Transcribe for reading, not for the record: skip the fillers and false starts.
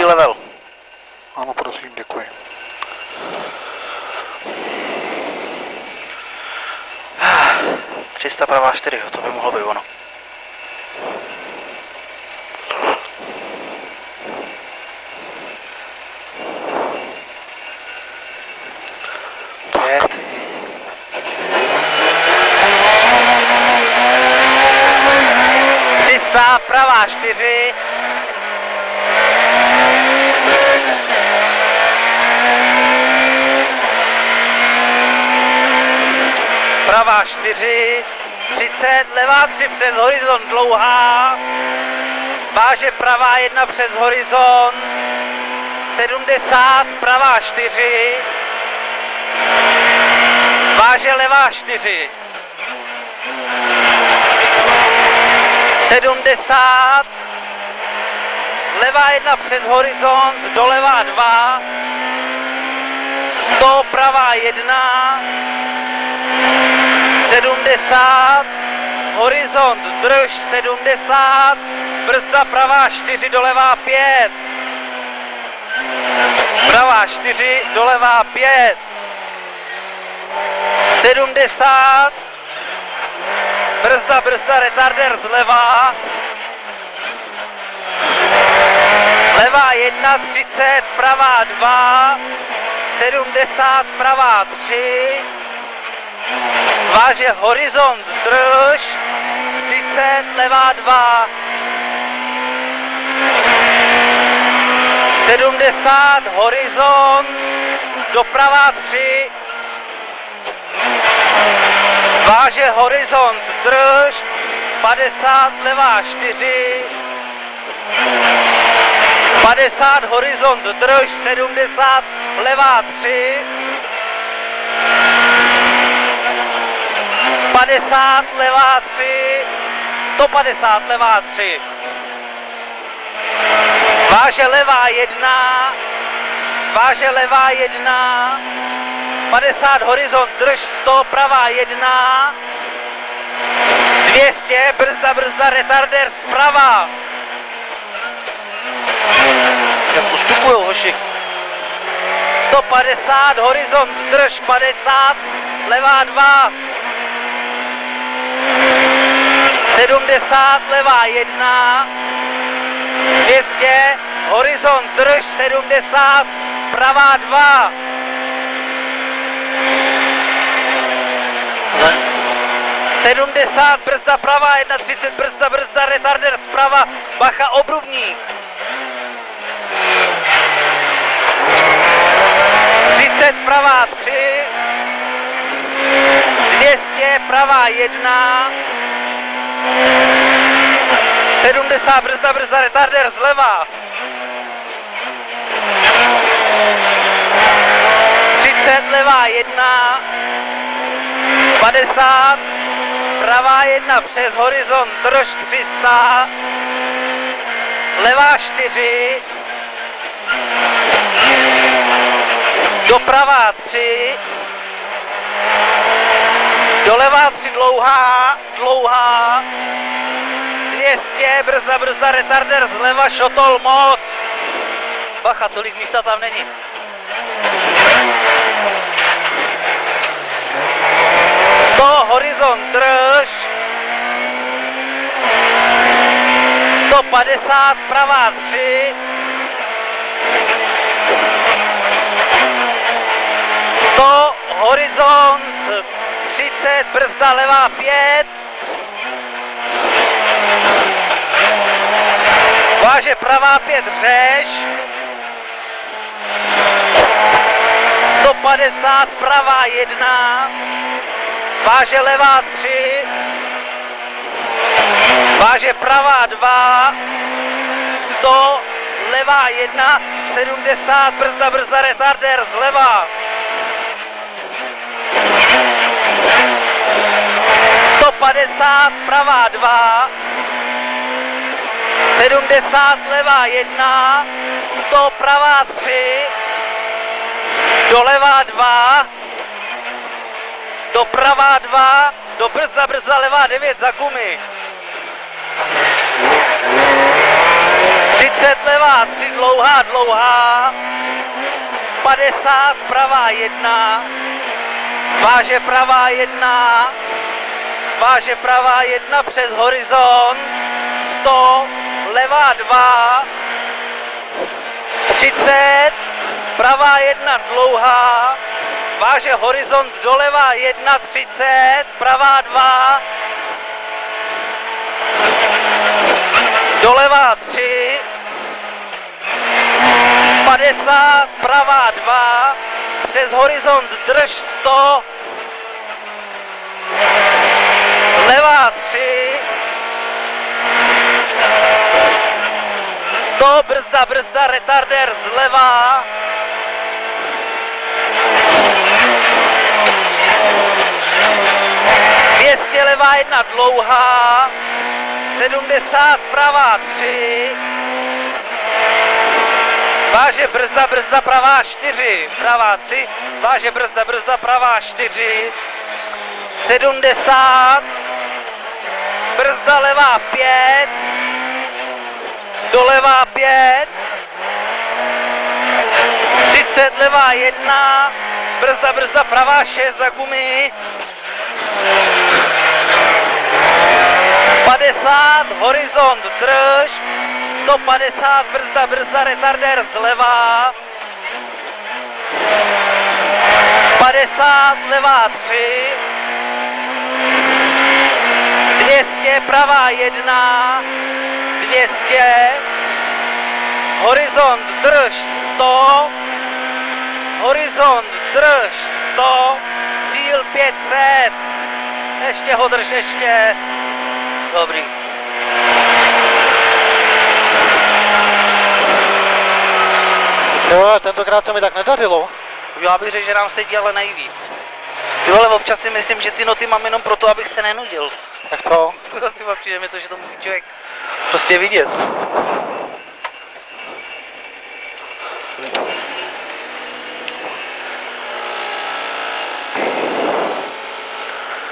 Další level. Ano, prosím, děkuji. Ah, 300 pravá 4, to by mohlo být ono. Pravá 4. Pravá 4. 30, levá 3 přes horizont dlouhá. Váže pravá 1 přes horizont. 70, pravá 4. Váže levá 4. 70, levá 1 přes horizont, doleva 2, 100, pravá 1, 70, horizont, drž 70, brzda pravá 4, doleva 5, pravá 4, doleva 5, 70, brzda, retarder zleva. Levá 1, 30, pravá 2, 70, pravá 3. Váže horizont, drž, 30, levá 2. 70, horizont, doprava 3. Váže horizont, drž, 50, levá 4, 50, horizont, drž, 70, levá 3, 50, levá 3, 150, levá 3, váže levá 1, váže levá 1, 50, horizont, drž, 100, pravá 1, 200, brzda, retarder zprava. Jak postupujou, hoši. 150, horizont, drž, 50, levá 2, 70, levá 1, 200, horizont, drž, 70, pravá 2. 70, brzda pravá 1,30, brzda, retarder zprava, bacha, obrubník. 30, pravá 3, 200, pravá 1, 70, brzda, retarder zleva. 30, levá 1, 50, pravá 1 přes horizont, drž 300, levá 4, doprava 3, doleva 3 dlouhá, 200, brzda, retarder zleva, šotol moc. Bacha, tolik místa tam není. 100, horizont, drž, 150, pravá 3, 100, horizont, 30, brzda, levá 5, váže pravá 5, řeš, 150, pravá 1, váže levá 3, váže pravá 2, 100, levá 1, 70, brzda, retarder zleva. 150, pravá 2, 70, levá 1, 100, pravá 3, doleva 2, doprava 2, do brzda, levá 9 za gumy. 30, levá 3, dlouhá. dlouhá, 50, pravá 1, váže pravá 1, váže pravá 1 přes horizont, 100, levá 2, 30, pravá 1 dlouhá, váže horizont doleva 1, 30, pravá 2, doleva 3, 50, pravá 2, přes horizont drž 100, levá 3, 100, brzda, retardér zleva, 200, levá 1 dlouhá, 70, pravá 3, váže brzda, pravá 4, pravá 3, váže brzda, pravá 4, 70, brzda levá 5, doleva 5, 30, levá 1, brzda, pravá 6 za gumy, 50, horizont drž, 150, brzda, retardér zleva, 50, levá 3, 200, pravá 1, 200, horizont drž 100, horizont drž 100, cíl 500, ještě ho drž, ještě, dobrý. Jo, tentokrát se mi tak nedařilo. Já bych řekl, že nám sedí ale nejvíc. Jo, ale občas si myslím, že ty noty mám jenom proto, abych se nenudil. Jak to? Asi přijde mi to, že to musí člověk prostě vidět.